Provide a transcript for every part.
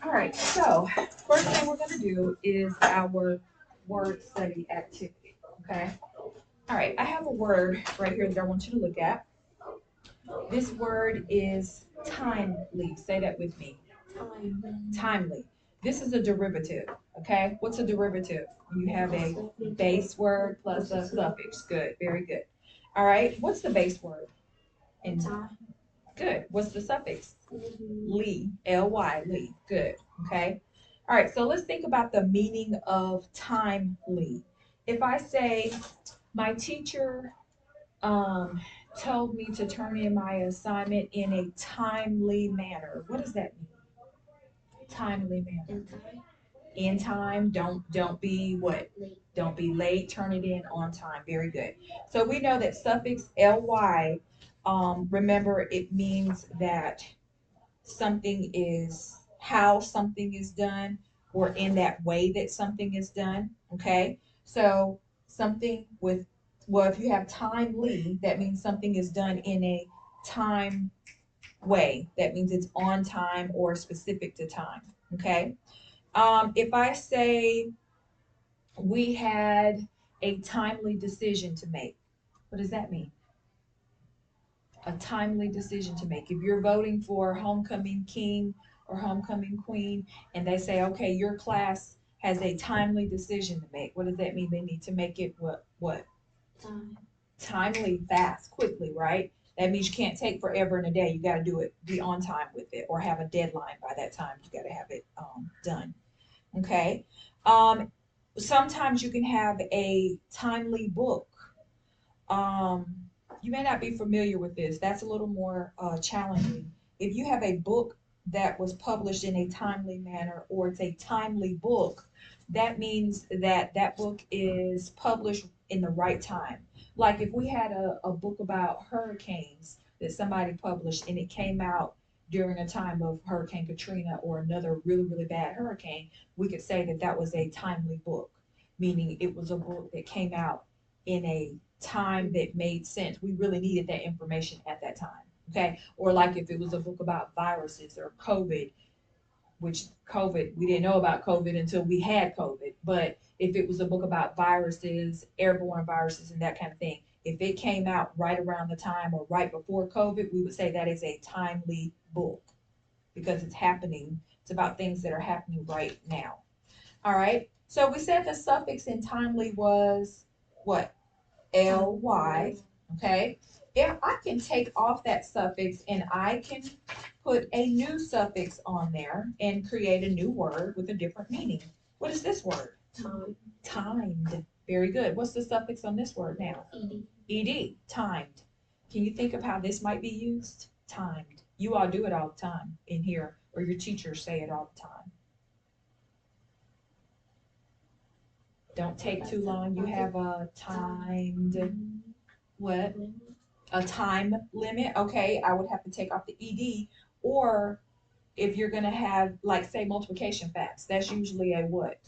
All right, so first thing we're going to do is our word study activity. Okay. All right, I have a word right here that I want you to look at. This word is timely. Say that with me. Timely. This is a derivative. Okay. What's a derivative? You have a base word plus a suffix. Good. Very good. All right. What's the base word? In good. What's the suffix? Ly. Ly. Ly. Good. Okay. All right. So let's think about the meaning of timely. If I say my teacher um, told me to turn in my assignment in a timely manner, what does that mean? Timely manner. In time. Don't be what? Don't be late. Turn it in on time. Very good. So we know that suffix ly. Remember, it means that something is how something is done, or in that way that something is done. Okay. So something with, well, if you have timely, that means something is done in a time way. That means it's on time or specific to time. Okay. If I say we had a timely decision to make, what does that mean? A timely decision to make. If you're voting for homecoming king or homecoming queen, and they say, okay, your class has a timely decision to make, what does that mean? They need to make it what? Time. Timely, fast, quickly, right? That means you can't take forever and a day. You got to do it, be on time with it, or have a deadline by that time. You got to have it done. Okay. Um, Sometimes you can have a timely book. Um, you may not be familiar with this. That's a little more challenging. If you have a book that was published in a timely manner, or it's a timely book, that means that that book is published in the right time. Like if we had a book about hurricanes that somebody published and it came out during a time of Hurricane Katrina or another really, really bad hurricane, we could say that that was a timely book, meaning it was a book that came out in a time that made sense. We really needed that information at that time. Okay. Or like if it was a book about viruses or COVID, which COVID, we didn't know about COVID until we had COVID. But if it was a book about viruses, airborne viruses, and that kind of thing, if it came out right around the time or right before COVID, we would say that is a timely book because it's happening. It's about things that are happening right now. All right. So we said the suffix in timely was what? ly. Okay. If I can take off that suffix and I can put a new suffix on there and create a new word with a different meaning. What is this word? Time. Timed. Very good. What's the suffix on this word now? Ed. Timed. Can you think of how this might be used? Timed. You all do it all the time in here, or your teachers say it all the time. Don't take too long. You have a timed what? A time limit. Okay, I would have to take off the ed. Or if you're gonna have, like, say, multiplication facts, that's usually a what?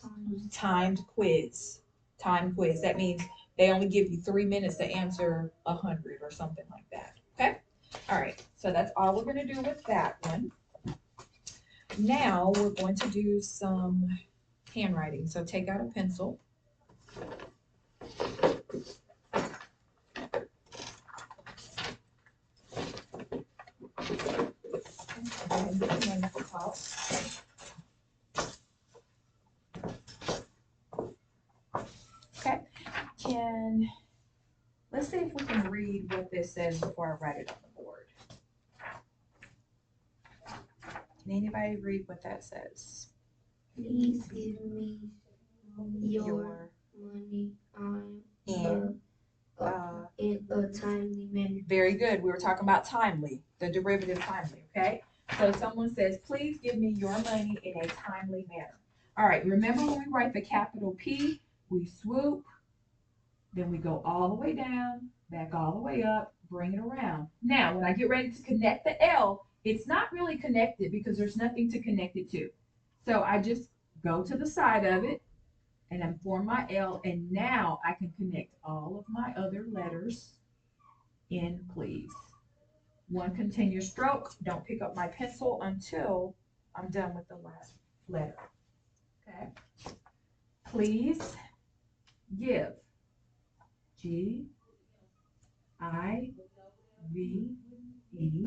Timed quiz. Time quiz. That means they only give you 3 minutes to answer 100 or something like that. Okay. All right. So that's all we're gonna do with that one. Now we're going to do some handwriting. So take out a pencil. Okay. Can Let's see if we can read what this says before I write it on the board. Can anybody read what that says? Please give me your money in in a timely manner. Very good. We were talking about timely, the derivative timely, okay? So someone says, please give me your money in a timely manner. All right, remember when we write the capital P, we swoop, then we go all the way down, back all the way up, bring it around. Now, when I get ready to connect the L, it's not really connected because there's nothing to connect it to. So I just go to the side of it and I form my L, and now I can connect all of my other letters in, please. One continuous stroke. Don't pick up my pencil until I'm done with the last letter. Okay. Please give. G I V E.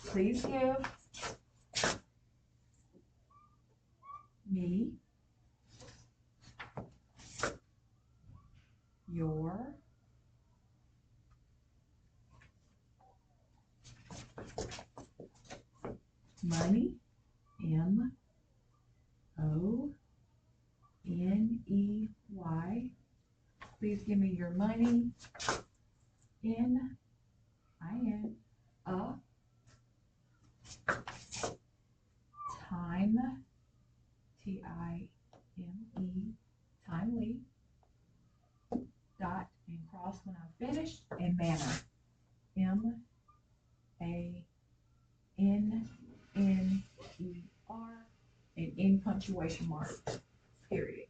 Please give me your money. MONEY. Please give me your money in a time, TIME, timely, dot and cross when I finish, and manner, MANNER, and in punctuation mark, period.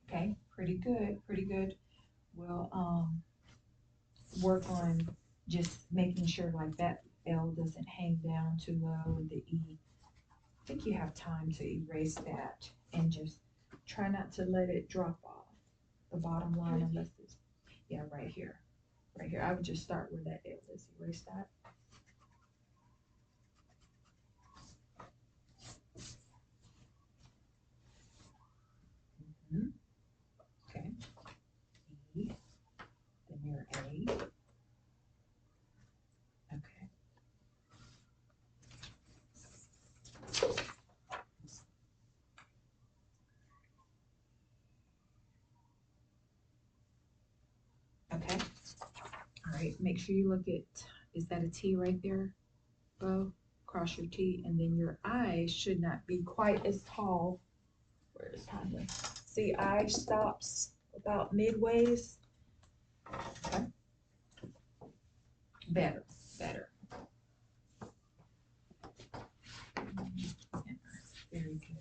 Okay, pretty good, pretty good. We'll work on just making sure like that L doesn't hang down too low and the E. I think you have time to erase that and just try not to let it drop off the bottom line unless it's, yeah, right here. Right here. I would just start where that L is. Erase that. Okay. E, then your A. Okay. Okay. All right. Make sure you look at, is that a T right there, Bo? Cross your T, and then your I should not be quite as tall. Where is Timely? See, I stops about midways. Okay. Better, better. Very good.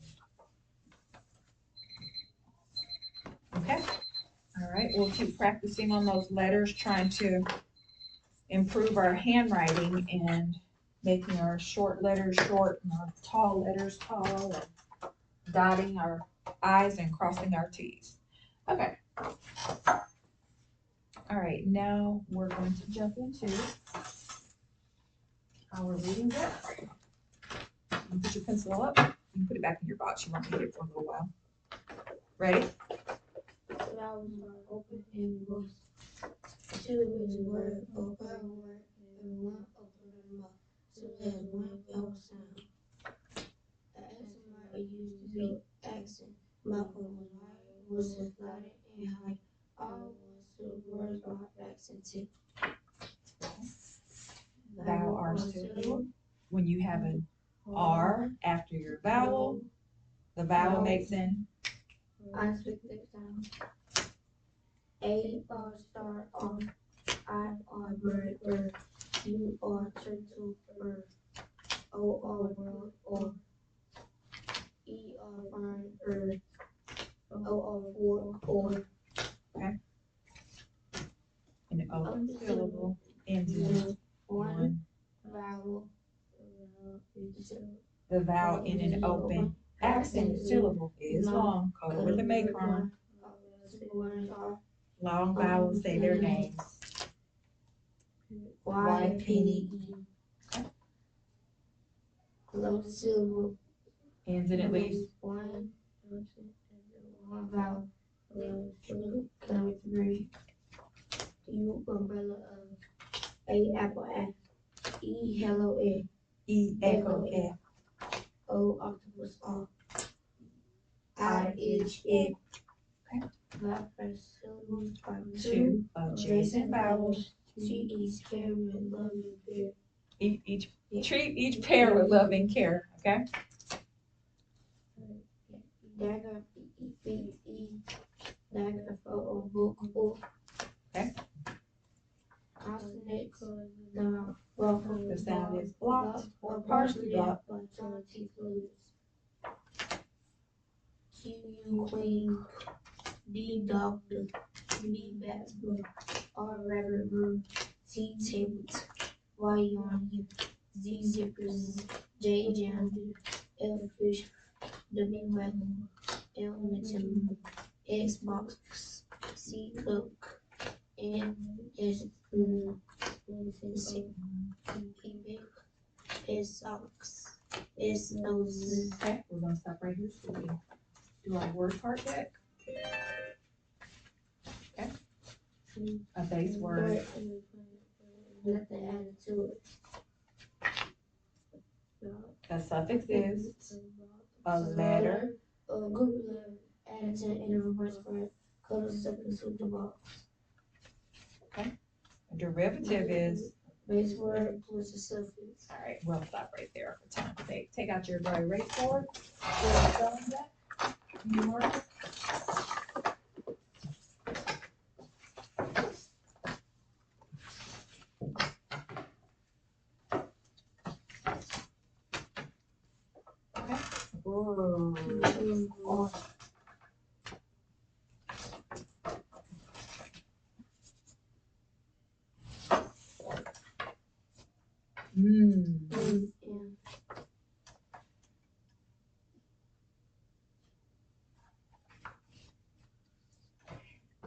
Okay. All right. We'll keep practicing on those letters, trying to improve our handwriting and making our short letters short and our tall letters tall and dotting our I's and crossing our T's. Okay. All right. Now we're going to jump into our reading book. You put your pencil up. You can put it back in your box. You won't need it for a little while. Ready? Flowers are open and moist. Two is a word, a vowel word, and one open the mouth. Two has one vowel sound. The accent mark is used to be accent. Malcolm was higher, was flatter and high. All ones to words are accented. Vowel R syllable. When you have an R after your vowel, the vowel makes an unspeakable sound. A R star R. I R bird bird. U R turtle bird. O R world or. E R fern earth. O R fork or. Okay. An O syllable ends in one. Vowel. The vowel in an open accent syllable is long. Color with a macron. Long vowels say their names. Y, P, E. Close syllable Ends in at least one vowel. Color three. U, umbrella of. A, apple F. E, hello F. E, echo F. O, octopus R. I, H, F. Okay. Vowel first syllables are Two adjacent vowels. Treat each pair with love and care. Treat each pair with love and care. Okay. Dagger, E, dagger for or book or. Okay. Consonants, the vocal. The sound is blocked or partially blocked. By tongue, teeth, lips. Q, U, queen. D, doctor. B, batsman. R, rabbit, room. T, table. Y yarn, Z zippers, J janitor, L fish, W wagon, L mental, X box, C cook, N S P big, S socks, S noses. Okay, we're gonna stop right here so we can do our word part deck. Okay. A base word. Nothing added to it. The suffix is a letter. A group letter added to the end of a reverse word. Color suffix with the box. A derivative is. Base word plus a suffix. All right, we'll stop right there for time's sake. Take out your dry erase board.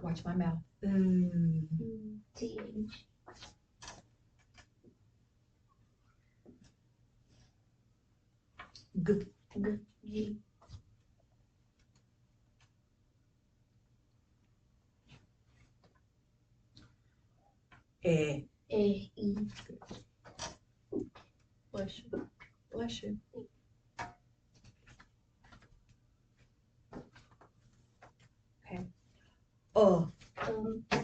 Watch my mouth. TH. G. G. E. E. Bless you. Bless you. Okay. A.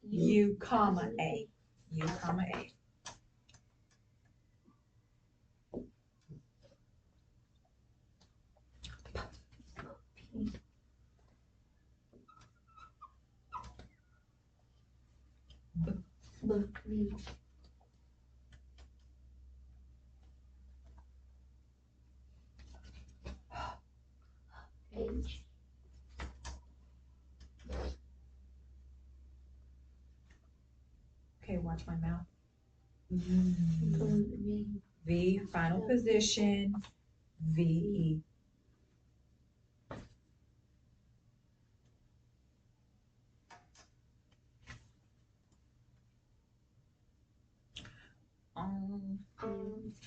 U, comma, A. U, comma, A. B. H. Okay, watch my mouth. V. V, final position. V, E.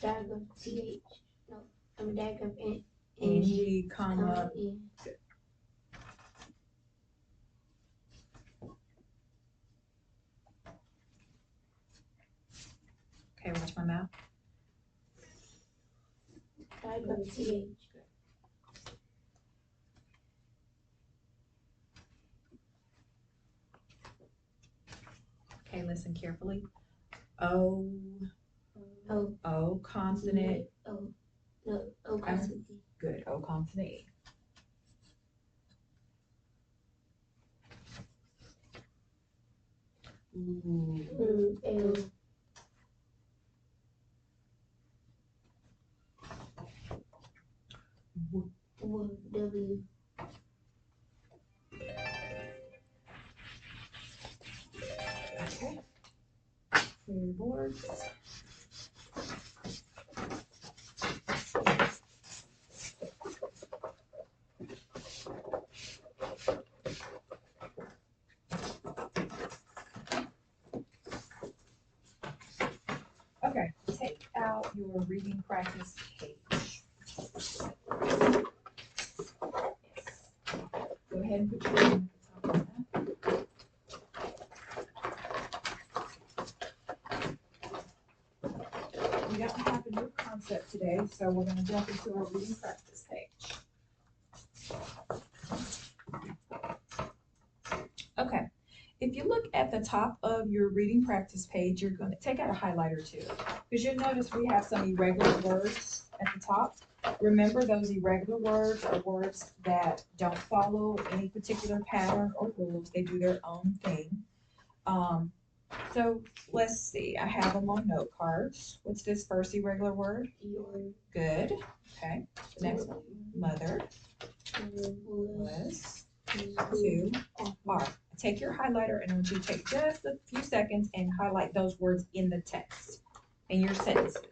Diagram TH. No, diagram N. NG, comma. N. Okay, watch my mouth. Diagram TH. Okay, listen carefully. O. O. O, consonant. O. No, O consonant. Good. O, consonant E. L. W. Okay. Clear your boards. Okay, take out your reading practice page. Go ahead and put your name at the top of that. We don't have a new concept today, so we're going to jump into our reading practice page. Okay, if you look at the top of your reading practice page, you're going to take out a highlighter too, because you'll notice we have some irregular words at the top. Remember, those irregular words are words that don't follow any particular pattern or rules. They do their own thing. So let's see, I have them on note cards. What's this first irregular word? Good. Okay. The next one, mother. Was. To. Are. take your highlighter and I want you to take just a few seconds and highlight those words in the text, in your sentences.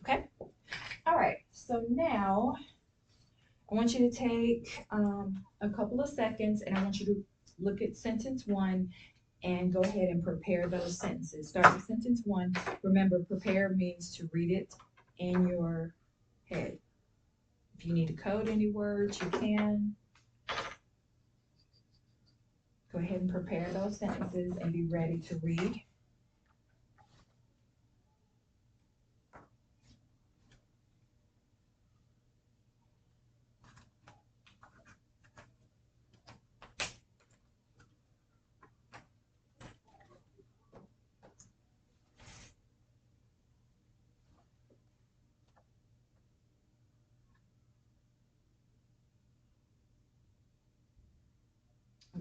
Okay? All right, so now I want you to take a couple of seconds and I want you to look at sentence one and go ahead and prepare those sentences. Start with sentence one. Remember, prepare means to read it in your head. If you need to code any words, you can. Go ahead and prepare those sentences and be ready to read.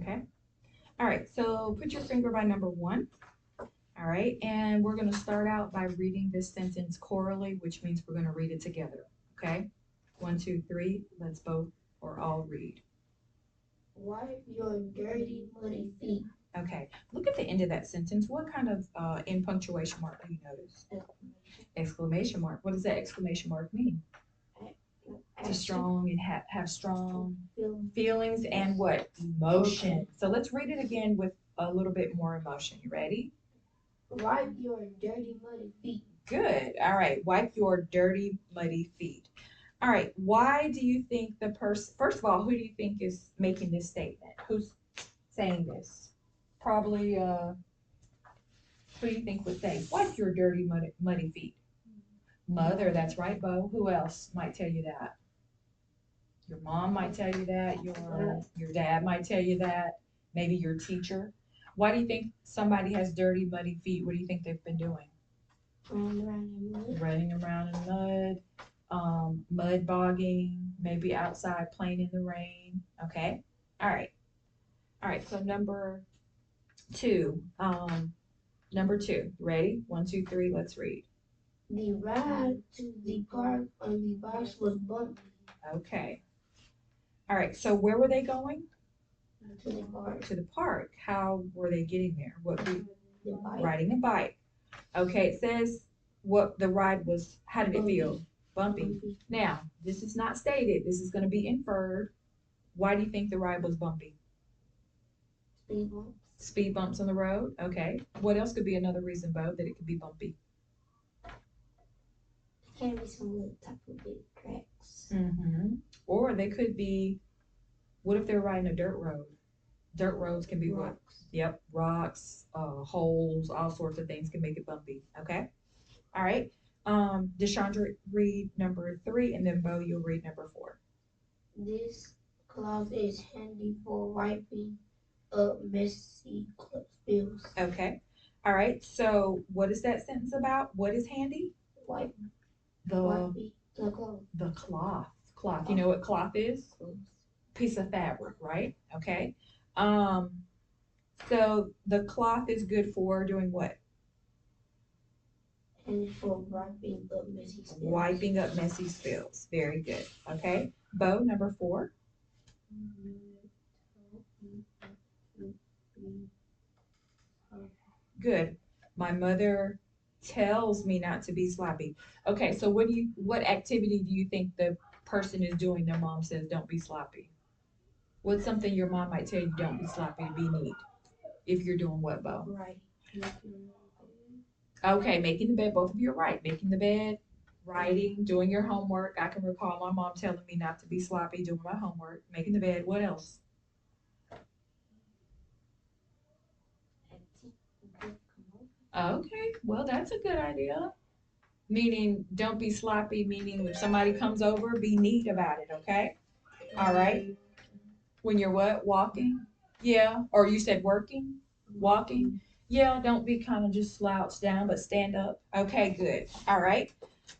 Okay? All right, so put your finger by number one. All right, and we're going to start out by reading this sentence chorally, which means we're going to read it together. Okay? 1, 2, 3. Let's both or all read. Wipe your dirty, muddy feet. Okay, look at the end of that sentence. What kind of in punctuation mark do you notice? Exclamation mark. What does that exclamation mark mean? To strong and have strong feelings and what? Emotion. So let's read it again with a little bit more emotion. You ready? Wipe your dirty, muddy feet. Good. All right. Wipe your dirty, muddy feet. All right. Why do you think the person, first of all, who do you think is making this statement? Who's saying this? Probably, who do you think would say, wipe your dirty, muddy feet? Mother. That's right, Bo. Who else might tell you that? Your mom might tell you that. Your dad might tell you that. Maybe your teacher. Why do you think somebody has dirty, muddy feet? What do you think they've been doing? Running around in mud, mud bogging, maybe outside playing in the rain. Okay. All right. All right. So number two. Number two. Ready? 1, 2, 3. Let's read. The ride to the park on the bus was bumpy. Okay. All right. So where were they going? To the park. To the park. How were they getting there? The bike. Riding a bike. Okay. It says what the ride was. How did it feel? Bumpy. Now, this is not stated. This is going to be inferred. Why do you think the ride was bumpy? Speed bumps. Speed bumps on the road. Okay. What else could be another reason, Bo, that it could be bumpy? There can be some little type of big cracks. Mm-hmm. Or they could be, what if they're riding a dirt road? Dirt roads can be Rocks. what? Yep. Rocks, holes, all sorts of things can make it bumpy. Okay. All right. Deshandra, read number 3, and then Bo, you'll read number 4. This cloth is handy for wiping up messy spills. Okay. All right. So what is that sentence about? What is handy? Wipe The the cloth. the cloth. Cloth. You know what cloth is? Piece of fabric, right? Okay. Um, so the cloth is good for doing what? And for wiping up messy spills. Wiping up messy spills. Very good. Okay. Bo, number 4. Good. My mother tells me not to be sloppy. Okay, so what activity do you think the person is doing their mom says don't be sloppy? What's something your mom might tell you don't be sloppy to be neat? If you're doing what, Bo? Right. Okay, making the bed, both of you are right. Making the bed, writing, doing your homework. I can recall my mom telling me not to be sloppy doing my homework. Making the bed, what else? Okay, well, that's a good idea. Meaning, don't be sloppy, meaning if somebody comes over, be neat about it, okay? All right. When you're what? Walking? Yeah. Or you said working? Walking? Yeah, don't be kind of just slouched down, but stand up. Okay, good. All right.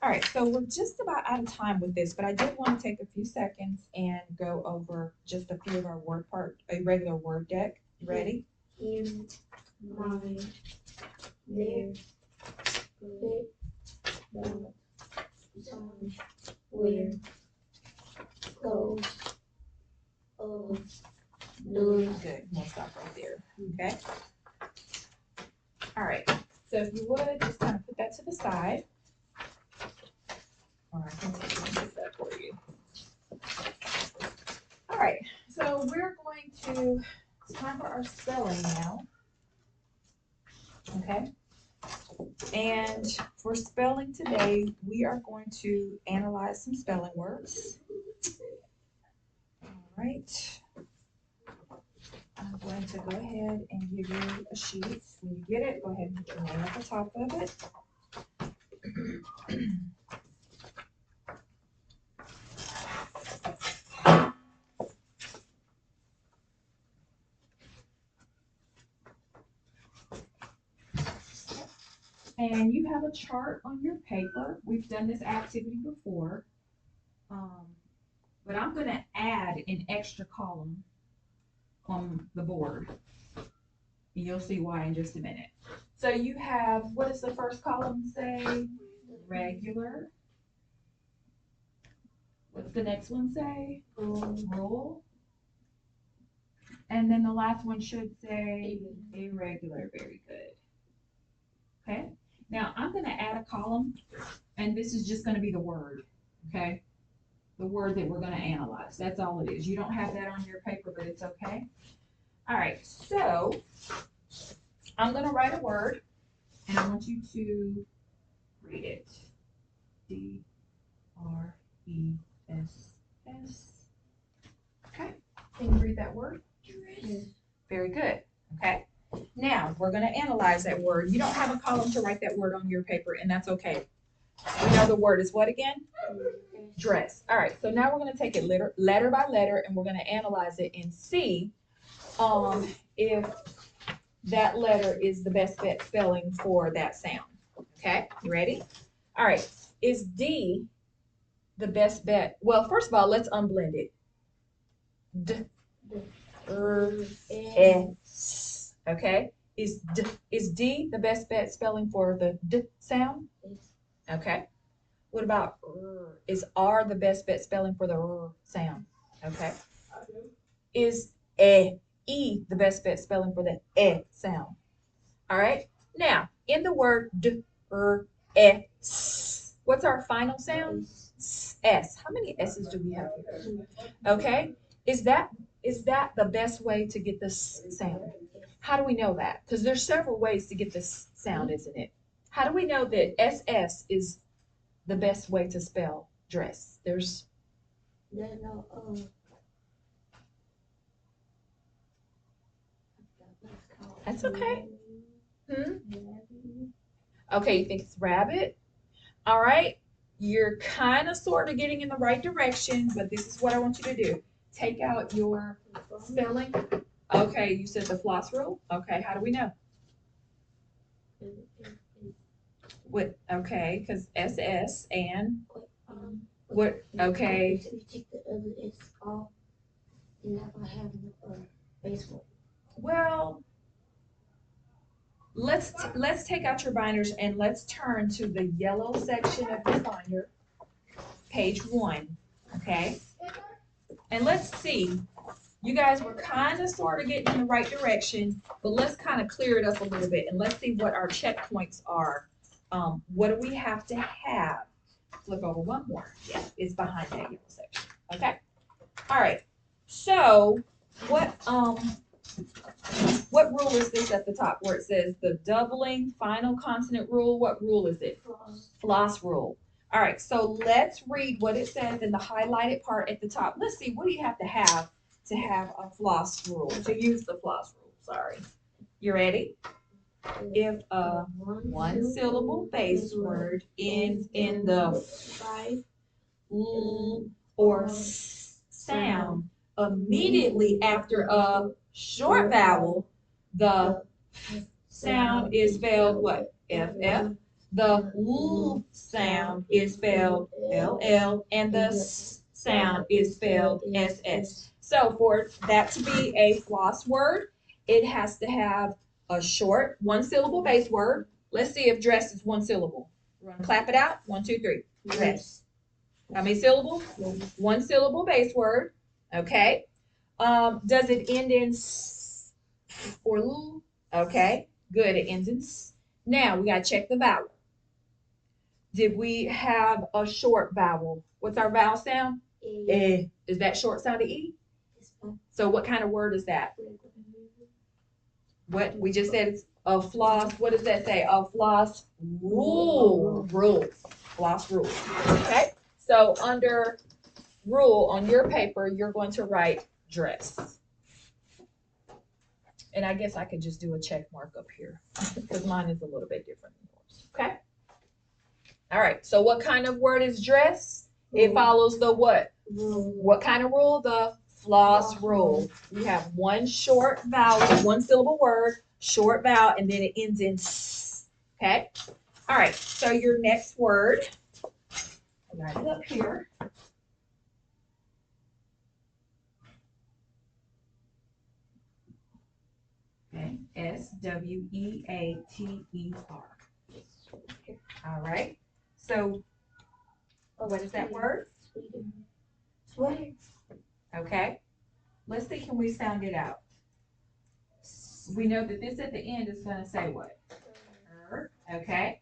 All right, so we're just about out of time with this, but I did want to take a few seconds and go over just a few of our a regular word deck. You ready? Here, mine, there, fit, down, some, where, close, of, none. Good. We'll stop right there. Okay. All right. So if you would just kind of put that to the side. Or I can take that for you. All right. So we're going to, it's time for our spelling now. Okay. And for spelling today, we are going to analyze some spelling words. All right. I'm going to go ahead and give you a sheet. When you get it, go ahead and put your name at the top of it. And you have a chart on your paper. We've done this activity before. But I'm going to add an extra column on the board. And you'll see why in just a minute. So you have, what does the first column say? Regular. What's the next one say? Rule. And then the last one should say irregular. Very good. Okay. Now I'm going to add a column, and this is just going to be the word. Okay. The word that we're going to analyze. That's all it is. You don't have that on your paper, but it's okay. All right. So I'm going to write a word, and I want you to read it. D-R-E-S-S. Okay. Can you read that word? Yes. Very good. Okay. Now we're going to analyze that word. You don't have a column to write that word on your paper, and that's okay. We know the word is what again? Dress. All right. So now we're going to take it letter by letter, and we're going to analyze it and see if that letter is the best bet spelling for that sound. Okay. You ready? All right. Is D the best bet? Well, first of all, let's unblend it. D, S. Okay. Is D the best bet spelling for the D sound? Okay. What about R? Is R the best bet spelling for the R sound? Okay. Is E the best bet spelling for the sound? All right. Now, in the word S, what's our final sound? S. How many S's do we have here? Okay. Is that the best way to get this sound? How do we know that? Because there's several ways to get this sound, isn't it? How do we know that SS is the best way to spell dress? There's That's okay. Okay, you think it's rabbit? All right. You're kind of sort of getting in the right direction, but this is what I want you to do. Take out your spelling. Okay, you said the floss rule. Okay, how do we know? What? Okay, because SS and what? Okay. If you take the other S off, you're not gonna have a baseball. Well, let's take out your binders and let's turn to the yellow section of your binder, page 1. Okay, and let's see. You guys were kind of sort of getting in the right direction, but let's kind of clear it up a little bit and let's see what our checkpoints are. What do we have to have? Flip over one more. Yeah, it's behind that yellow section. Okay. All right. So what What rule is this at the top where it says the doubling final consonant rule? What rule is it? Floss rule. All right, so let's read what it says in the highlighted part at the top. Let's see, what do you have to have a floss rule, to use the floss rule? Sorry. You ready? If a one syllable base word ends in the five l or s sound immediately after a short vowel, the sound is spelled what? FF. The L sound is spelled LL, and the S sound is spelled SS. So for that to be a floss word, it has to have a short one syllable base word. Let's see if dress is one syllable. We're gonna clap it out. 1, 2, 3. Dress. How many syllables? One syllable base word. Okay. Does it end in s or l? Okay. Good. It ends in s. Now we gotta check the vowel. Did we have a short vowel? What's our vowel sound? Eh. Is that short sound of E? So what kind of word is that? What we just said it's a floss. What does that say? A floss rule. Rule. Floss rule. Okay. So under rule on your paper, you're going to write dress. And I guess I could just do a check mark up here because mine is a little bit different than yours. Okay. All right. So what kind of word is dress? It follows the what? What kind of rule? The floss rule. We have one short vowel, one syllable word, short vowel, and then it ends in s. Okay. All right. So your next word, I got it up here. Okay. Sweater. All right. So what is that word? Sweater. Okay. Let's see, can we sound it out? We know that this at the end is going to say what? Okay.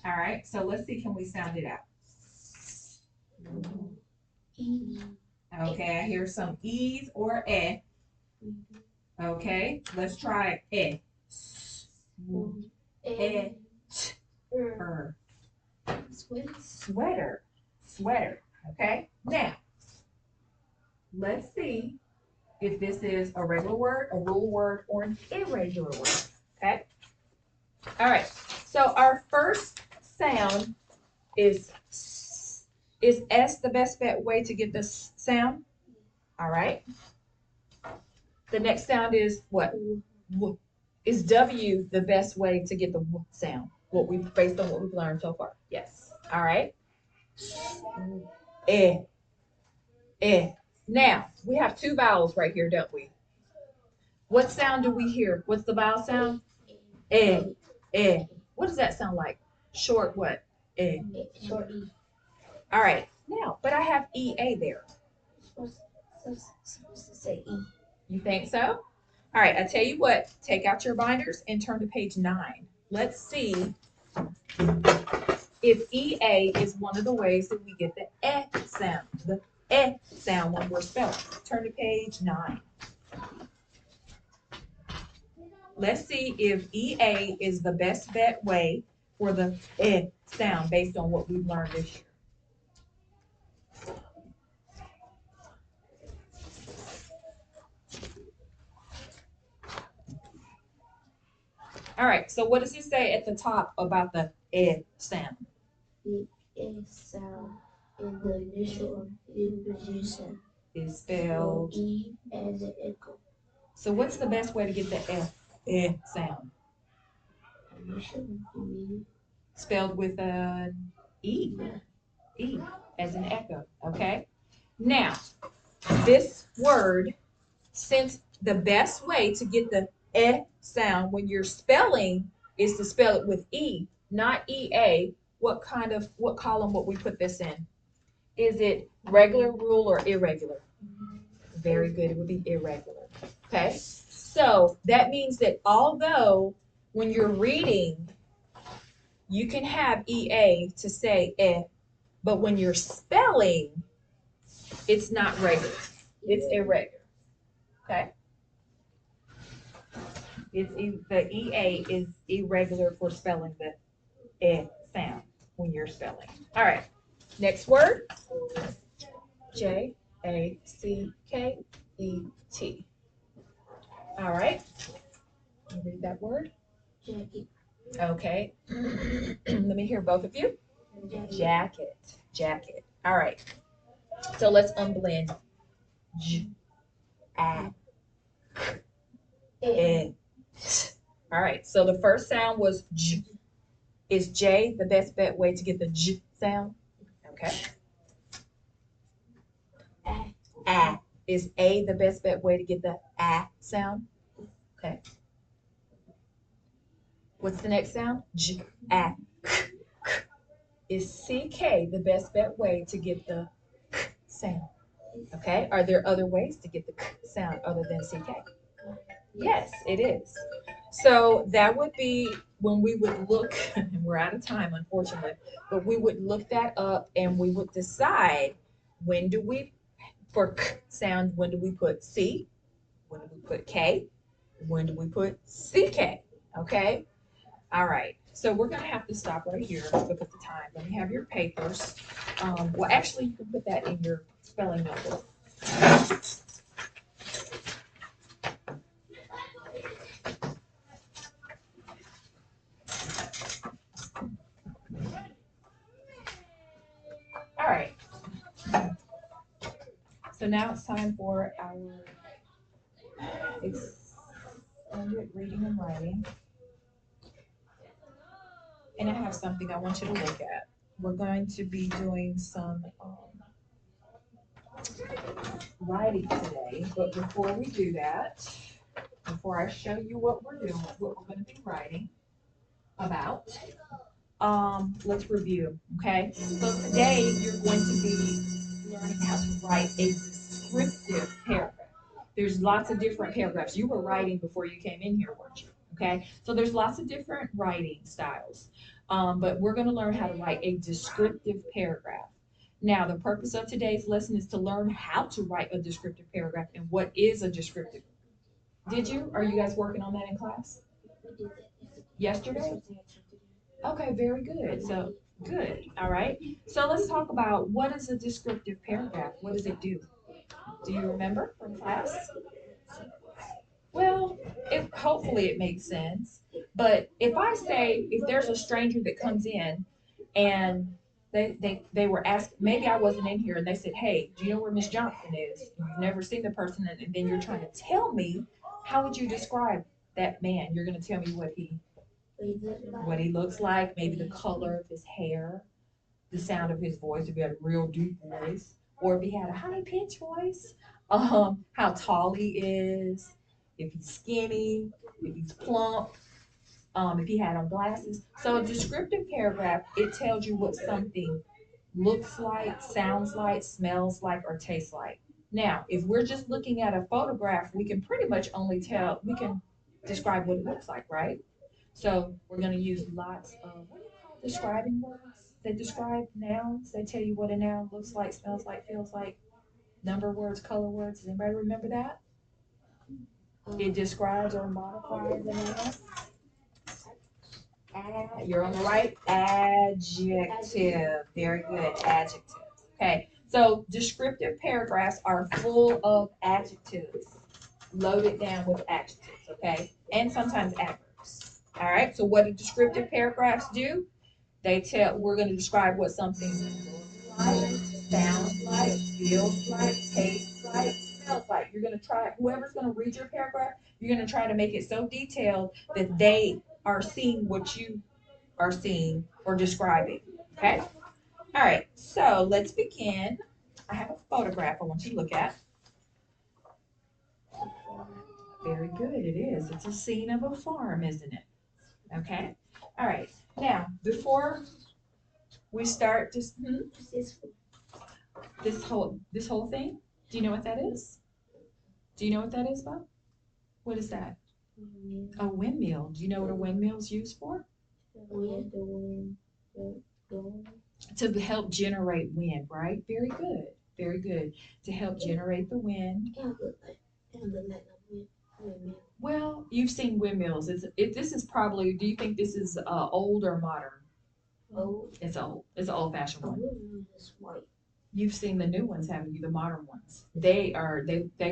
All right. So let's see, can we sound it out? E. Okay. I hear some E's or eh. Okay. Let's try eh. Eh. Sweater. Sweater. Okay. Now, let's see if this is a regular word, a rule word, or an irregular word. Okay. All right. So our first sound is S. Is S the best way to get this sound? All right. The next sound is what? W. Is W the best way to get the W sound? What we based on what we've learned so far? Yes. All right. Eh. Eh. Now we have two vowels right here, don't we? What sound do we hear? What's the vowel sound? Eh. Eh. What does that sound like? Short what? Eh. Short E. All right. Now, but I have EA there. Supposed to say E. You think so? All right, I tell you what, take out your binders and turn to page 9. Let's see if EA is one of the ways that we get the sound, sound when we're spelling. Turn to page 9. Let's see if EA is the best bet way for the sound based on what we've learned this year. All right, so what does it say at the top about the sound? The E sound in the initial position Is spelled E as an echo. So what's the best way to get the sound? Spelled with an E. E as an echo. Okay. Now, this word, since the best way to get the sound when you're spelling is to spell it with E, not EA, what column would we put this in? Is it regular rule or irregular? Very good. It would be irregular. Okay. So that means that although when you're reading, you can have EA to say but when you're spelling, it's not regular. It's irregular. Okay. The EA is irregular for spelling the eh sound when you're spelling. All right, next word, Jacket. All right, you read that word. Jacket. Okay, let me hear both of you. Jacket. Jacket. All right, so let's unblend. J, a, eh. All right, so the first sound was J. Is J the best bet way to get the J sound? Okay. A. Is A the best bet way to get the A sound? Okay. What's the next sound? J, A. Is CK the best bet way to get the K sound? Okay. Are there other ways to get the K sound other than CK? Yes, it is. So that would be when we would look, and we're out of time, unfortunately, but we would look that up and we would decide when do we, for K sound, when do we put C? When do we put K? When do we put CK? Okay? All right. So we're going to have to stop right here because of the time. Let me have your papers. Well, actually, you can put that in your spelling notebook. All right. So now it's time for our extended reading and writing. And I have something I want you to look at. We're going to be doing some writing today, but before we do that, before I show you what we're doing, what we're going to be writing about, let's review, okay? So today you're going to be learning how to write a descriptive paragraph. There's lots of different paragraphs. You were writing before you came in here, weren't you? Okay, so there's lots of different writing styles, but we're going to learn how to write a descriptive paragraph. Now, the purpose of today's lesson is to learn how to write a descriptive paragraph and what is a descriptive. Did you? Are you guys working on that in class? Yesterday? Okay, very good. So, good. All right. So let's talk about what is a descriptive paragraph? What does it do? Do you remember from class? Well, hopefully it makes sense. But if I say, if there's a stranger that comes in and they were asked, maybe I wasn't in here, and they said, hey, do you know where Miss Johnson is? You've never seen the person, and then you're trying to tell me, how would you describe that man? You're going to tell me what he looks like, maybe the color of his hair, the sound of his voice, if he had a real deep voice, or if he had a high pitched voice, how tall he is, if he's skinny, if he's plump, if he had on glasses. So a descriptive paragraph, it tells you what something looks like, sounds like, smells like, or tastes like. Now, if we're just looking at a photograph, we can pretty much only tell, we can describe what it looks like, right? So we're going to use lots of, what do you call describing words? They describe nouns. They tell you what a noun looks like, smells like, feels like, number words, color words. Does anybody remember that? It describes or modifies a noun. You're on the right. Adjective. Very good. Adjective. Okay. So descriptive paragraphs are full of adjectives, loaded down with adjectives. Okay. And sometimes adverbs. All right. So what do descriptive paragraphs do? We're going to describe what something looks like, sounds like, feels like, tastes like, smells like. You're going to try, whoever's going to read your paragraph, you're going to try to make it so detailed that they are seeing what you are seeing or describing. Okay? All right, so let's begin. I have a photograph I want you to look at. Very good, it is. It's a scene of a farm, isn't it? Okay? All right, now, before we start, this whole thing, do you know what that is? Do you know what that is, Bob? What is that? A windmill. Do you know what a windmill is used for? To help generate wind, right? Very good. Very good. To help generate the wind. windmill. Well, you've seen windmills. This is probably, do you think this is old or modern? Old. It's old. It's an old-fashioned A one. windmill is white. You've seen the new ones, haven't you? The modern ones. They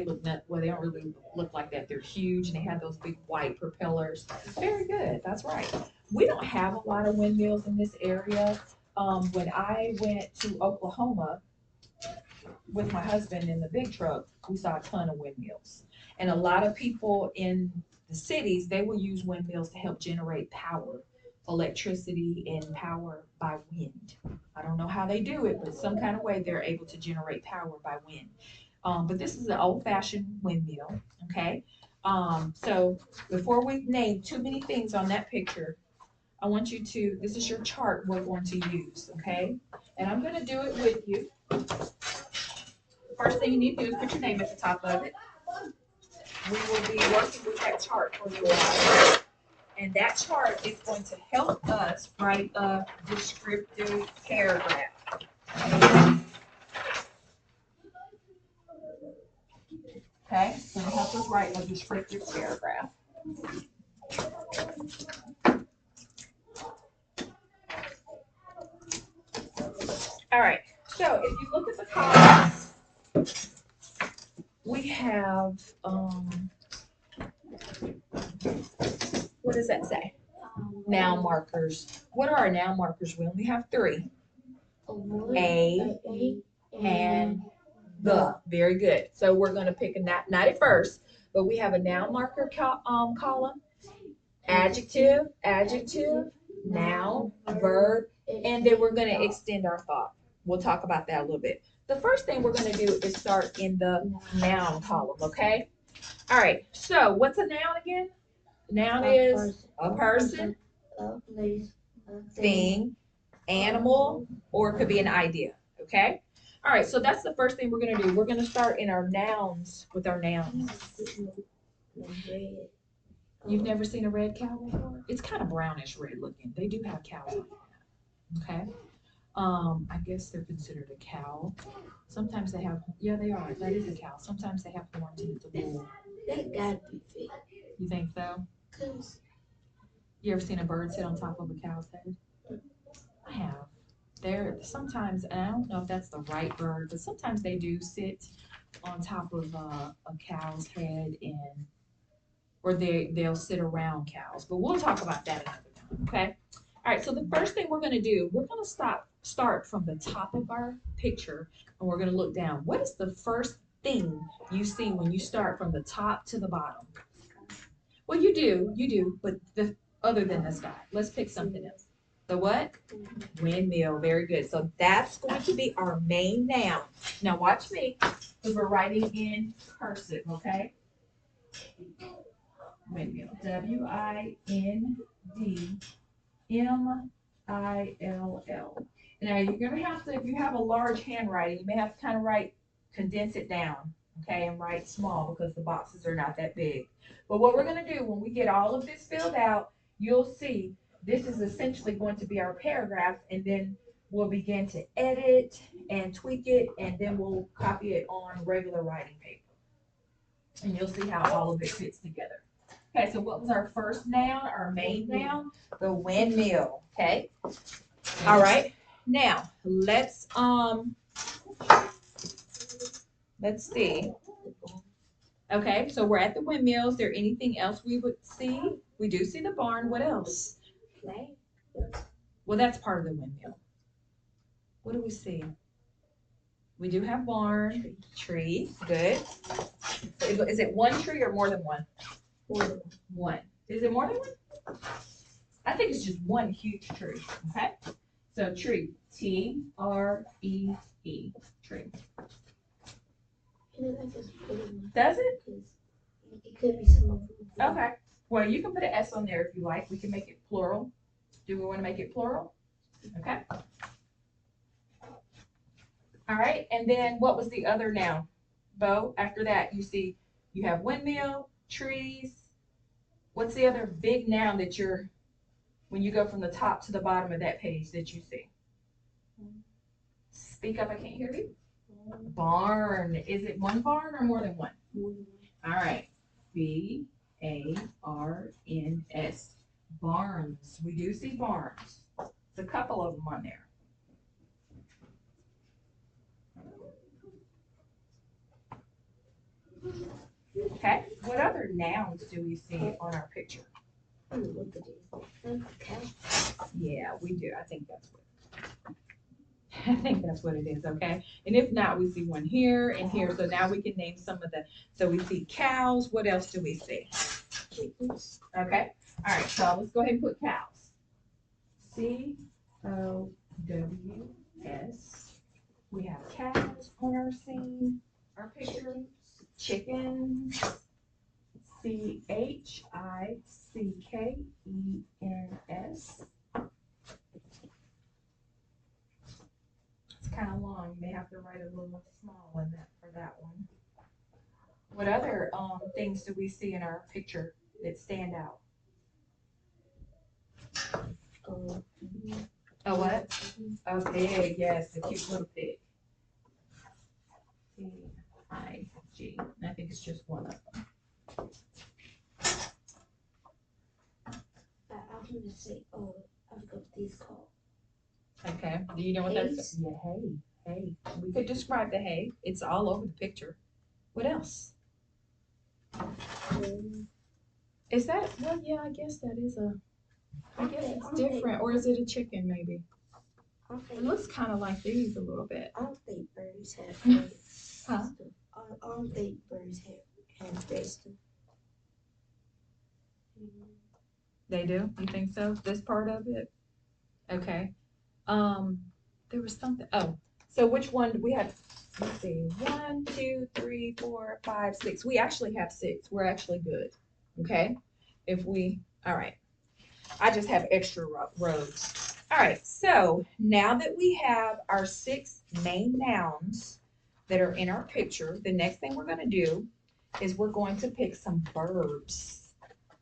look not, well, they don't really look like that. They're huge and they have those big white propellers. Very good. That's right. We don't have a lot of windmills in this area. When I went to Oklahoma with my husband in the big truck, we saw a ton of windmills. And a lot of people in the cities, they will use windmills to help generate power, electricity and power by wind. I don't know how they do it, but some kind of way they're able to generate power by wind. But this is an old-fashioned windmill, okay? So before we name too many things on that picture, I want you to, this is your chart we're going to use, okay? And I'm gonna do it with you. First thing you need to do is put your name at the top of it. We will be working with that chart for you all. And that chart is going to help us write a descriptive paragraph. Okay, it's going to help us write a descriptive paragraph. All right, so if you look at the columns, we have, what does that say? Noun markers. What are our noun markers? We only have three. A and the. Very good. So we're going to pick not at first, but we have a noun marker column, adjective, noun, verb, and then we're going to extend our thought. We'll talk about that a little bit. The first thing we're going to do is start in the noun column, okay? All right, so what's a noun again? Noun is a person, a place, a thing, animal, or it could be an idea, okay? All right, so that's the first thing we're gonna do. We're gonna start in our nouns with our nouns. You've never seen a red cow before? It's kind of brownish red looking. They do have cows like that, okay? I guess they're considered a cow. Sometimes they have, yeah, they are. That is a cow. Sometimes they have horns and it's a bull. That gotta be fake. You think so? Cause You ever seen a bird sit on top of a cow's head? I have. There sometimes, and I don't know if that's the right bird, but sometimes they do sit on top of a cow's head, and or they'll sit around cows. But we'll talk about that another time. Okay. All right. So the first thing we're going to do, we're going to start from the top of our picture, and we're going to look down. What is the first thing you see when you start from the top to the bottom? Well, you do, but the other than the sky, let's pick something else. The what? Windmill. Very good. So that's going to be our main noun. Now watch me, because we're writing in cursive, okay? Windmill. WINDMILL. Now you're going to have to, if you have a large handwriting, you may have to kind of condense it down, okay, and write small because the boxes are not that big. But what we're going to do when we get all of this filled out, you'll see this is essentially going to be our paragraph, and then we'll begin to edit and tweak it, and then we'll copy it on regular writing paper. And you'll see how all of it fits together. Okay, so what was our first noun, our main noun? The windmill, okay? All right, now let's see. Okay, so we're at the windmill. Is there anything else we would see? We do see the barn. What else? Well, that's part of the windmill. What do we see? We do have barn, tree, good. Is it one tree or more than one? One. Is it more than one? I think it's just one huge tree, okay? So tree, Tree, tree. Does it? It could be some of them. Okay. Well, you can put an S on there if you like. We can make it plural. Do we want to make it plural? Okay. All right. And then what was the other noun? Bo, after that, you see you have windmill, trees. What's the other big noun that when you go from the top to the bottom of that page that you see? Speak up, I can't hear you. Barn. Is it one barn or more than one? All right. Barns. Barns. We do see barns. There's a couple of them on there. Okay. What other nouns do we see on our picture? Look at this. Okay. Yeah, we do. I think that's what it is, okay? And if not, we see one here and here. So now we can name some of the, so we see cows. What else do we see? Chickens. Okay. All right. So let's go ahead and put cows. Cows. We have cows on our scene, our picture. Chickens. Chickens. It's kind of long. You may have to write a little small one for that one. What other things do we see in our picture that stand out? A what? A pig, yes, a cute little pig. Pig. I think it's just one of them. I'm gonna say, I forgot what these called. Okay. Do you know what that's? Yeah, hay. Hay. We could describe the hay. It's all over the picture. What else? Is that? Well, yeah, I guess that is a. I guess it's different, or is it a chicken maybe? It looks kind of like these a little bit. I don't think birds have hay. Huh? I don't think birds have that stuff. They do? You think so? This part of it? Okay. There was something. Oh, so which one do we have? Let's see. 1, 2, 3, 4, 5, 6. We actually have 6. We're actually good. Okay. All right. I just have extra rows. All right. So now that we have our 6 main nouns that are in our picture, the next thing we're going to do is we're going to pick some verbs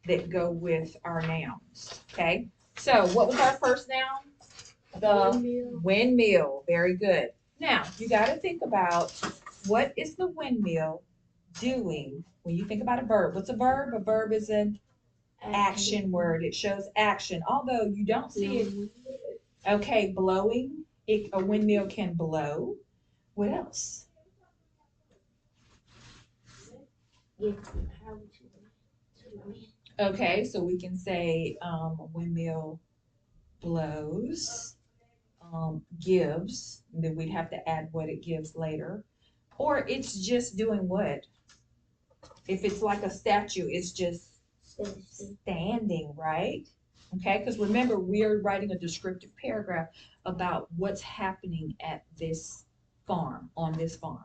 that go with our nouns. Okay. So what was our first noun? The windmill. Very good. Now, you got to think about what is the windmill doing when you think about a verb. What's a verb? A verb is an action word. It shows action, although you don't see it. Okay, blowing. A windmill can blow. What else? Okay, so we can say a windmill blows. Gives, then we'd have to add what it gives later. Or it's just doing what? If it's like a statue, it's just standing, right? Okay, because remember, we're writing a descriptive paragraph about what's happening at this farm, on this farm.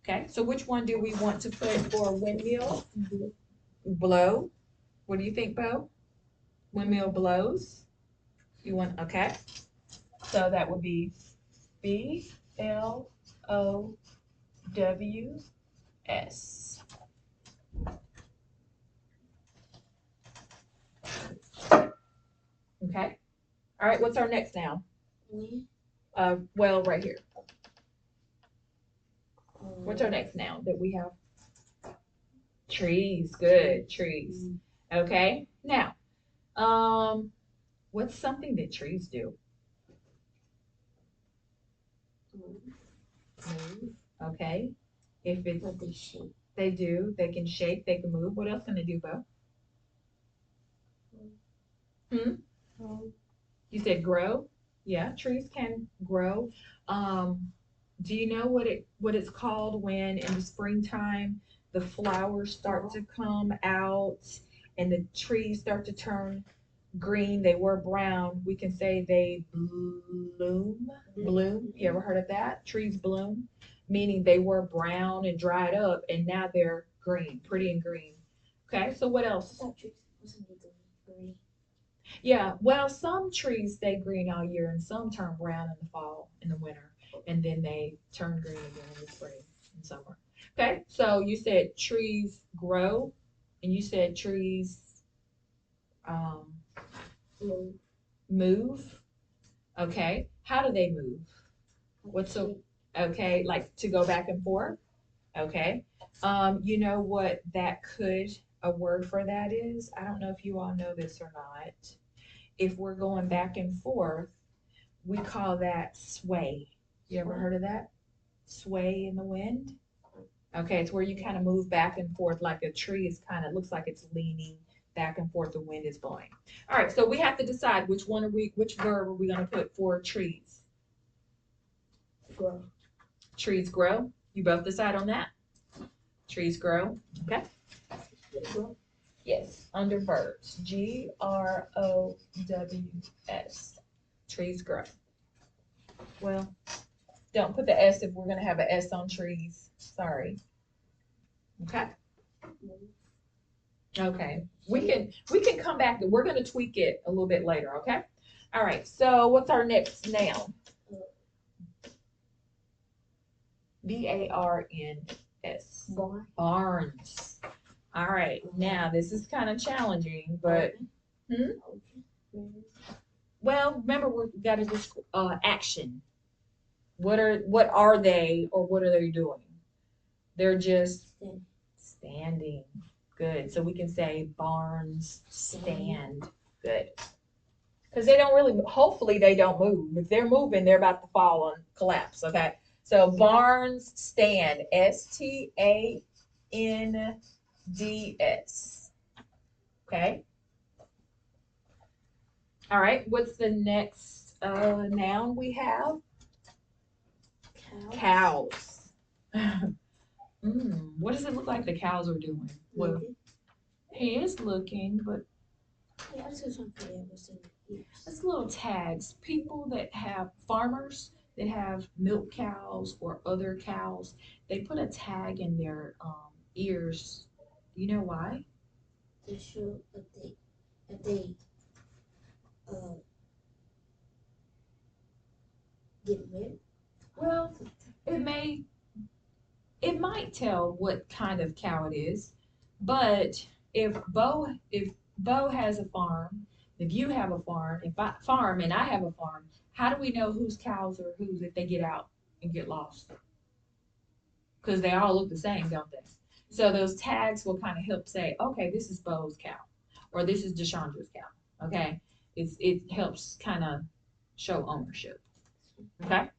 Okay, so which one do we want to put for windmill? Blow. What do you think, Bo? Windmill blows? You want, okay. So that would be BLOWS. Okay. All right. What's our next noun? Well, right here. What's our next noun that we have? Trees. Good. Trees. Okay. Now, what's something that trees do? Move. Okay. If it's they shake. They do. They can shake. They can move. What else can they do, Bo? You said grow. Yeah, trees can grow. Do you know what it's called when in the springtime the flowers start to come out and the trees start to turn green? They were brown. We can say they bloom. Bloom. You ever heard of that? Trees bloom, meaning they were brown and dried up and now they're green, pretty and green. Okay, so what else? Yeah, well, some trees stay green all year and some turn brown in the fall, in the winter, and then they turn green again in the spring and summer. Okay, so you said trees grow, and you said trees um, move. Okay, how do they move? What's so, okay, like to go back and forth? Okay, you know what that could a word for that is, I don't know if you all know this or not. If we're going back and forth, we call that sway. You ever heard of that? Sway in the wind? Okay, it's where you kind of move back and forth like a tree is kind of looks like it's leaning back and forth, the wind is blowing. All right, so we have to decide which verb are we gonna put for trees? Grow. Trees grow. You both decide on that? Trees grow. Okay. Grow. Yes, under verbs. Grows. Trees grow. Well, don't put the S if we're gonna have an S on trees. Sorry. Okay. Okay. We can come back. We're gonna tweak it a little bit later. Okay. All right. So what's our next noun? Barns. Barn. Barns. All right. Now this is kind of challenging, but well, remember we've got to just action. What are they or what are they doing? They're just standing. Good. So we can say barns stand. Good. Because they don't really, hopefully they don't move. If they're moving, they're about to fall and collapse. Okay. So barns stand. Stands. Okay. All right. What's the next noun we have? Cows. What does it look like the cows are doing? Well, he is looking, but it's little tags. People that have farmers that have milk cows or other cows, they put a tag in their ears. Do you know why? To show that they uh get milk. Well, it may it might tell what kind of cow it is, but if Bo has a farm, if you have a farm, if I farm and I have a farm, how do we know whose cows are whose if they get out and get lost? Because they all look the same, don't they? So those tags will kind of help say, okay, this is Bo's cow, or this is Deshandra's cow. Okay, it helps kind of show ownership. Okay.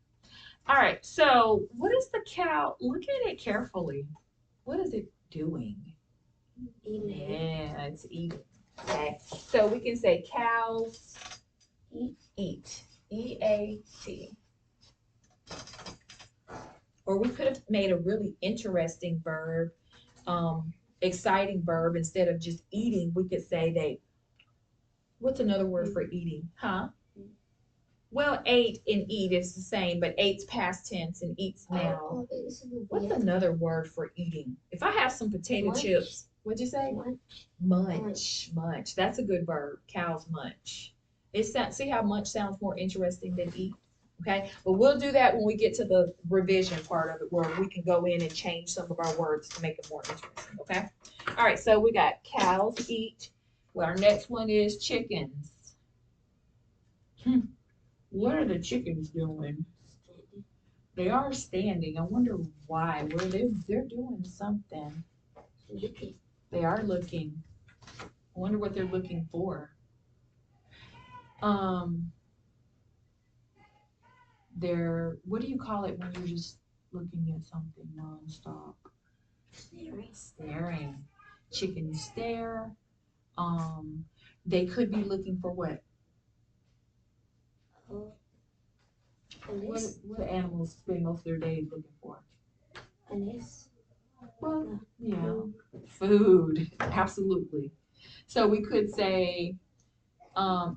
All right. So what is the cow? Look at it carefully. What is it doing? Eating. Yeah, it's eating. Okay. So we can say cows eat. EAT. Or we could have made a really interesting verb, exciting verb instead of just eating. We could say they. What's another word for eating? Huh? Well, ate and eat is the same, but ate's past tense and eats now. What's another word for eating? If I have some potato chips, what'd you say? Munch. That's a good verb. Cows munch. See how munch sounds more interesting than eat? Okay, but we'll do that when we get to the revision part of it where we can go in and change some of our words to make it more interesting. Okay, all right, so we got cows eat. Well, our next one is chickens. What are the chickens doing? They are standing. I wonder why. Where they're doing something. They are looking. I wonder what they're looking for. They're what do you call it when you're just looking at something nonstop? Staring. Chickens stare. They could be looking for what? What animals spend most of their days looking for? Well, yeah, food. Absolutely. So we could say,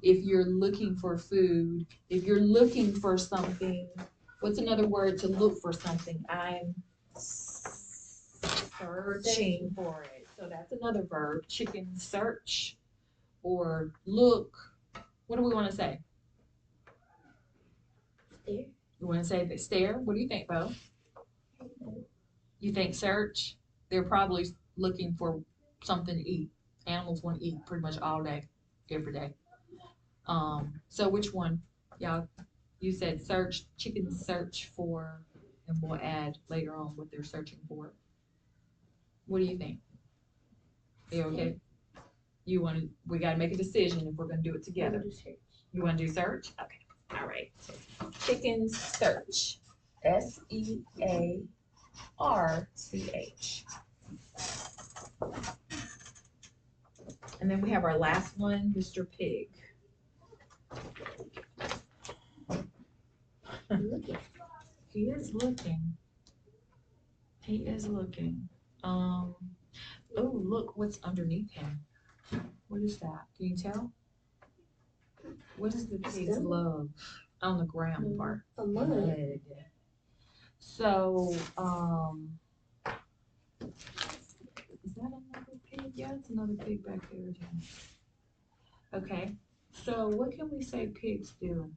if you're looking for food, if you're looking for something, what's another word to look for something? I'm searching for it. So that's another verb. Chicken search or look. What do we want to say? Stare. You want to say the stare? What do you think, Bo? You think search? They're probably looking for something to eat. Animals want to eat pretty much all day, every day. So which one? Y'all, you said search, chickens search for, and we'll add later on what they're searching for. What do you think? You okay? You want to? We got to make a decision if we're going to do it together. You want to do search? Okay. All right. Chickens search. SEARCH. And then we have our last one, Mr. Pig. He is looking. He is looking. Oh, look what's underneath him. What is that? Can you tell? What is the pig's love on the ground part? A mud. So, is that another pig? Yeah, it's another pig back there, Jen. Okay. So, what can we say pigs do?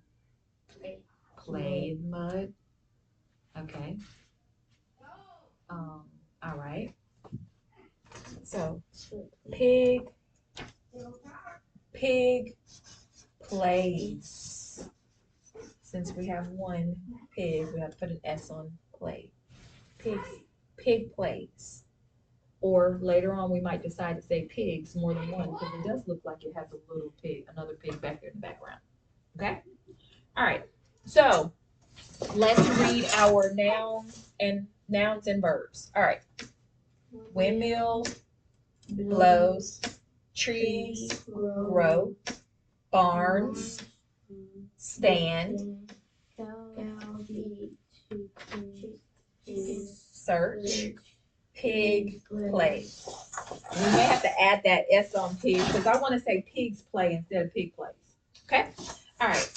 Play in mud. Okay. All right. So, pig plays. Since we have one pig, we have to put an S on play. Pig plays. Or later on, we might decide to say pigs more than one because it does look like it has a little pig, another pig back there in the background. Okay? All right. So let's read our nouns and verbs. All right. Windmill blows, trees grow, barns stand, search, pig plays. We may have to add that S on pig because I want to say pigs play instead of pig plays. Okay? All right.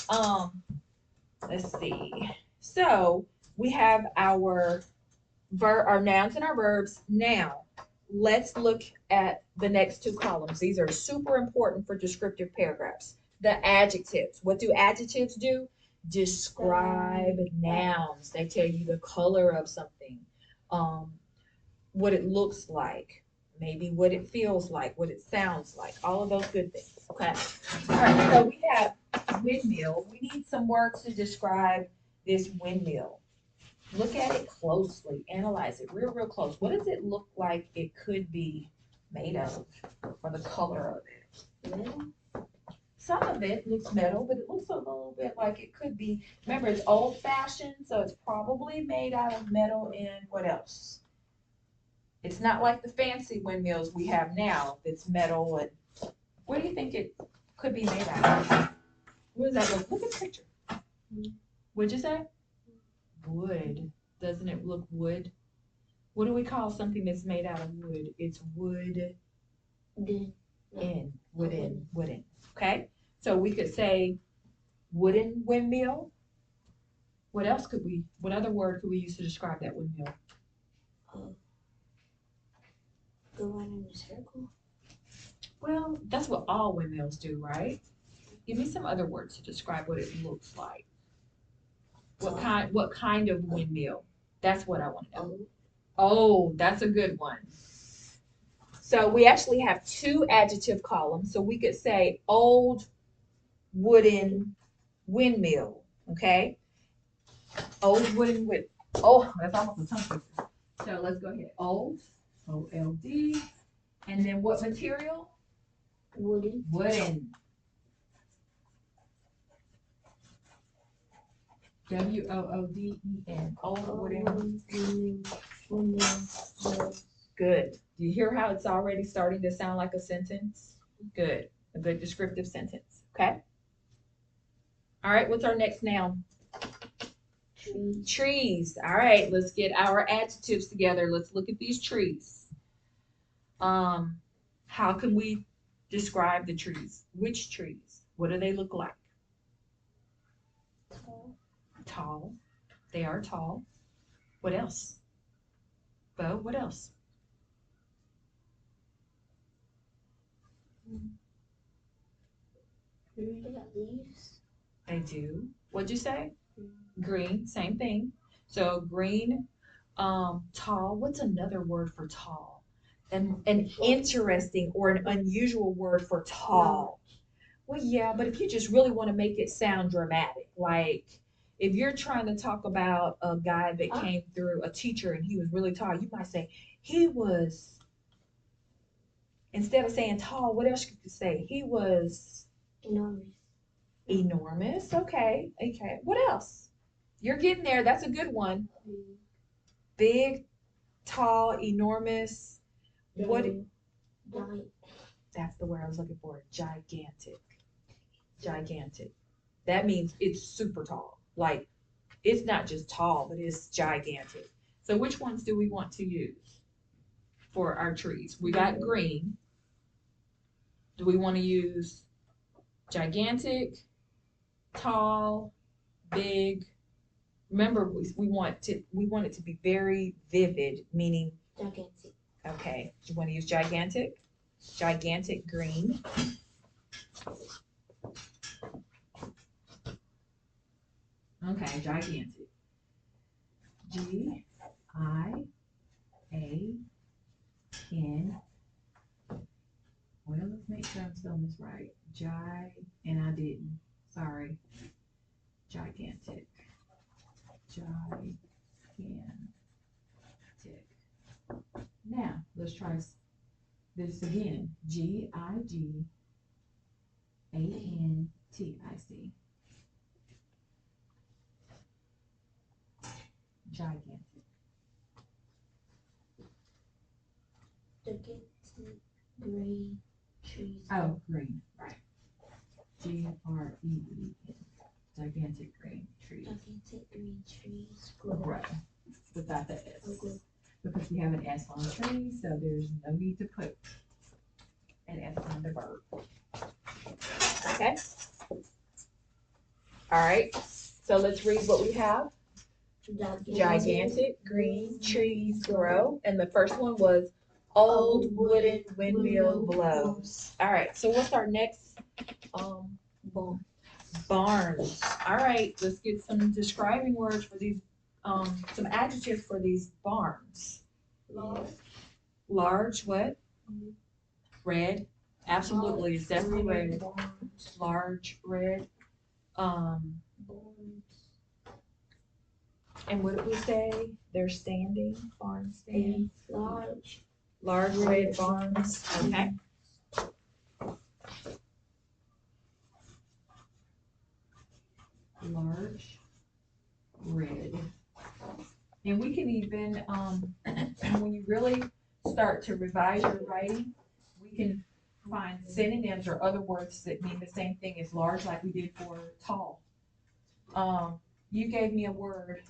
Let's see. So we have our nouns and our verbs. Now, let's look at the next two columns. These are super important for descriptive paragraphs. The adjectives. What do adjectives do? Describe nouns. They tell you the color of something, what it looks like, maybe what it feels like, what it sounds like, all of those good things. Okay. All right. So we have windmill. We need some words to describe this windmill. Look at it closely, analyze it real close. What does it look like it could be made of, or the color of it? Metal. Some of it looks metal, but it looks a little bit like it could be. Remember, it's old fashioned, so it's probably made out of metal and what else? It's not like the fancy windmills we have now that's metal. And what do you think it could be made out of? What does that look? Look at the picture. What'd you say? Wood. Doesn't it look wood? What do we call something that's made out of wood? It's wooden. Wooden. Okay? So we could say wooden windmill. What other word could we use to describe that windmill? Go around in a circle. Well, that's what all windmills do, right? Give me some other words to describe what it looks like. What kind of windmill? That's what I want to know. Oh, that's a good one. So we actually have two adjective columns. So we could say old wooden windmill. Okay? Old wooden Oh, that's almost a tongue twister. So let's go ahead. Old, O-L-D. And then what material? Wooden. W-O-O-D-E-N. Old wooden. Good. Do you hear how it's already starting to sound like a sentence? Good. A good descriptive sentence. Okay? All right, what's our next noun? Trees. All right, let's get our adjectives together. Let's look at these trees. How can we describe the trees? Which trees? What do they look like? Tall. They are tall. What else? Bo, what else? They got leaves. They do. What'd you say? Green, same thing. So green, tall. What's another word for tall? An interesting or an unusual word for tall. Well, yeah, but if you just really want to make it sound dramatic, like if you're trying to talk about a guy that came through, a teacher, and he was really tall, you might say he was Instead of saying tall, what else could you say? He was Enormous. enormous. Okay. Okay. What else? You're getting there. That's a good one. Big, tall, enormous. What? Giant. That's the word I was looking for. Gigantic. Gigantic. That means it's super tall. Like it's not just tall, but it's gigantic. So which ones do we want to use for our trees? We got green. Do we want to use gigantic, tall, big? Remember, we want it to be very vivid, meaning Gigantic. okay. Do you want to use gigantic? Gigantic green. Okay, gigantic. Gian. Well, let's make sure I'm spelling this right. And I didn't. Sorry. Gigantic. Gigantic. Now, let's try this again. Gigantic. Gigantic. Gigantic green trees. Oh, green. Right. GREEN. Gigantic green trees. Gigantic green trees. Grow. Without the S. Okay. Because we have an S on trees, so there's no need to put an S on the verb. Okay? All right. So let's read what we have. Gigantic green trees grow. And the first one was old wooden windmill blows. All right. So what's our next Barn. barns? All right. Let's get some describing words for these some adjectives for these barns. Large what? Red. Absolutely. It's definitely red. Large red. And what did we say? They're standing, barns standing. Large red barns. Okay. Large red. And we can even, when you really start to revise your writing, we can find synonyms or other words that mean the same thing as large, like we did for tall. You gave me a word.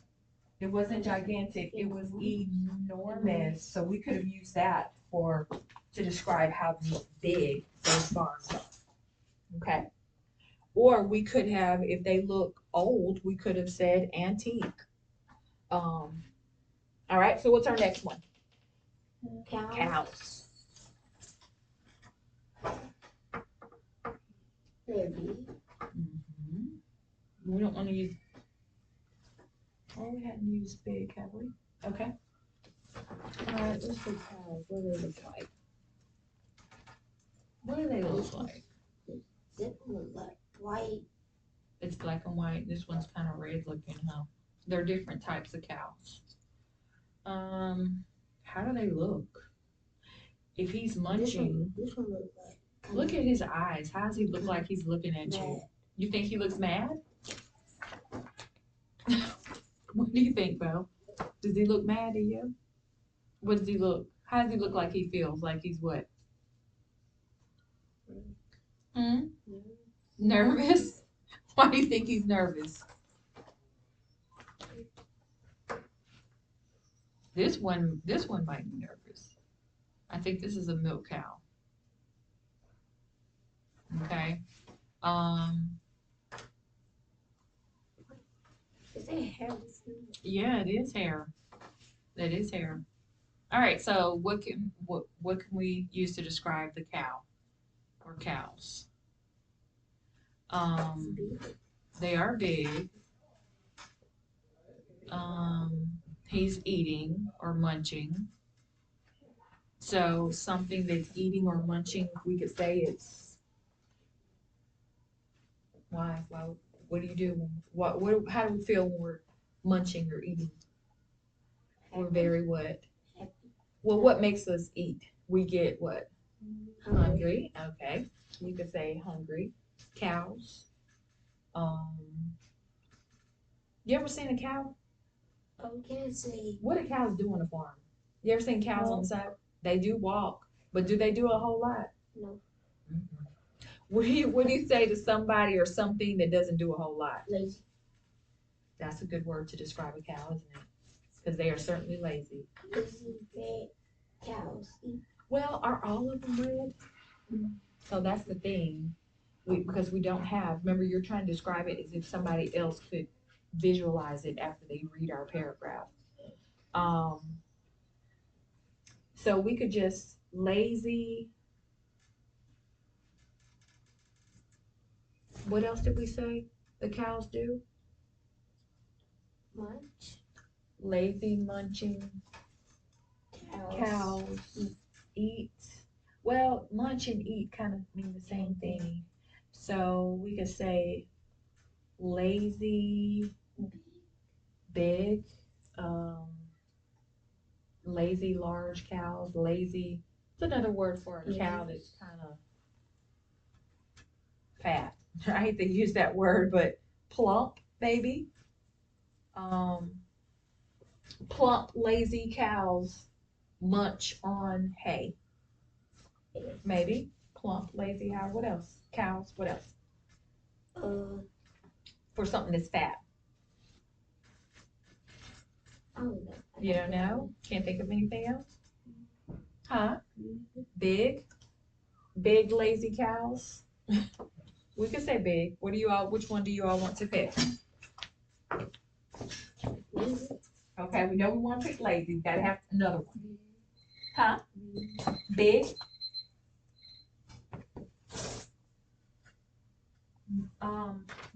It wasn't gigantic, it was enormous. So we could have used that to describe how big those barns are. Okay. Or we could have, if they look old, we could have said antique. All right, so what's our next one? Cows. They're big. We don't want to use, oh, we hadn't used big, have we? Okay. All right, let's look cows. What do they look like? What do they look like? This one look like white. It's black and white. This one's kind of red looking, huh? They're different types of cows. How do they look? If he's munching, This one look like. look at his eyes. How does he look like he's looking at you? Mad. You think he looks mad? What do you think, Bo? Does he look mad to you? What does he look? How does he look like he feels? Like he's what? Nervous? Why do you think he's nervous? This one might be nervous. I think this is a milk cow. Okay. Is that hair? Yeah, it is hair. That is hair. All right. So what can we use to describe the cow or cows? They are big. He's eating or munching. So something that's eating or munching, we could say it's why? Well, what do you do? How do we feel when we're munching or eating? We're very what? Happy. Well, what makes us eat? We get what? Hungry, okay. You could say hungry. Cows. Um, you ever seen a cow? We can't say What do cows do on the farm? You ever seen cows on the side? They do walk, but do they do a whole lot? no. Mm-mm. What do you say to somebody or something that doesn't do a whole lot? Lazy. That's a good word to describe a cow, isn't it? Because they are certainly lazy. Lazy red cows eat. Well, are all of them red? So that's the thing. Because we don't have, remember, you're trying to describe it as if somebody else could visualize it after they read our paragraph. Um, so we could just lazy. What else did we say the cows do? Munch. Lazy, munching, cows, eat. Well, munch and eat kind of mean the same thing. So we could say lazy, big, um, lazy, large cows, lazy. It's another word for a cow that's kind of fat. I hate to use that word, but plump, maybe. Um, plump, lazy cows munch on hay. Maybe. Plump, lazy, how? What else? Cows, what else? For something that's fat. I don't know. You don't know? Can't think of anything else? Huh? Big? Big, lazy cows? We could say big. What do you all, which one do you all want to pick? Lazy. Okay, we know we want to pick lazy. We gotta have another one. Huh? Big?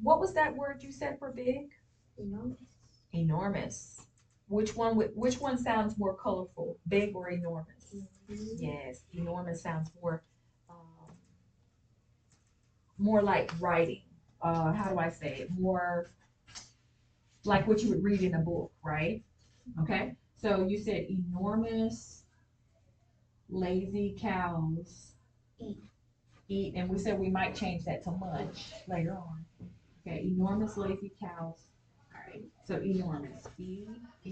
What was that word you said for big? Enormous. Enormous. Which one sounds more colorful? Big or enormous? Yes, enormous sounds more like writing. How do I say it? More like what you would read in a book, right? Okay. So you said enormous, lazy cows eat, and we said we might change that to munch later on. Okay, enormous, lazy cows. All right. So enormous. Enormous.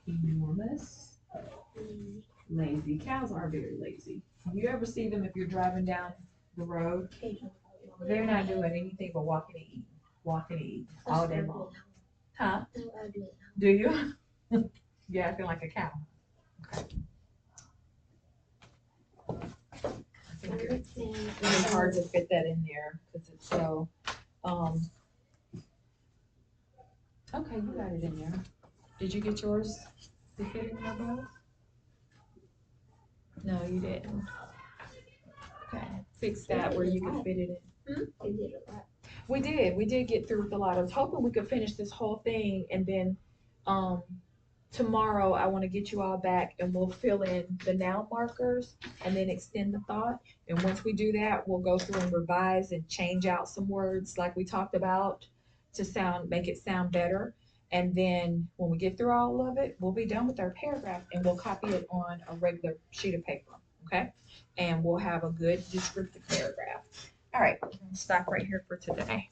Enormous. Lazy. Cows are very lazy. You ever see them if you're driving down the road? They're not doing anything but walking and eating. Walking and eating all day long. Huh? Do you? Yeah, I feel like a cow. It's hard to fit that in there because it's so, okay, you got it in there. Did you get yours to fit in there, Buzz? No, you didn't. Okay, fix that where you can fit it in. We did get through with a lot. I was hoping we could finish this whole thing and then, um, tomorrow I want to get you all back and we'll fill in the noun markers and then extend the thought. And once we do that, we'll go through and revise and change out some words like we talked about to make it sound better. And then when we get through all of it, we'll be done with our paragraph and we'll copy it on a regular sheet of paper. Okay. And we'll have a good descriptive paragraph. All right, stop right here for today.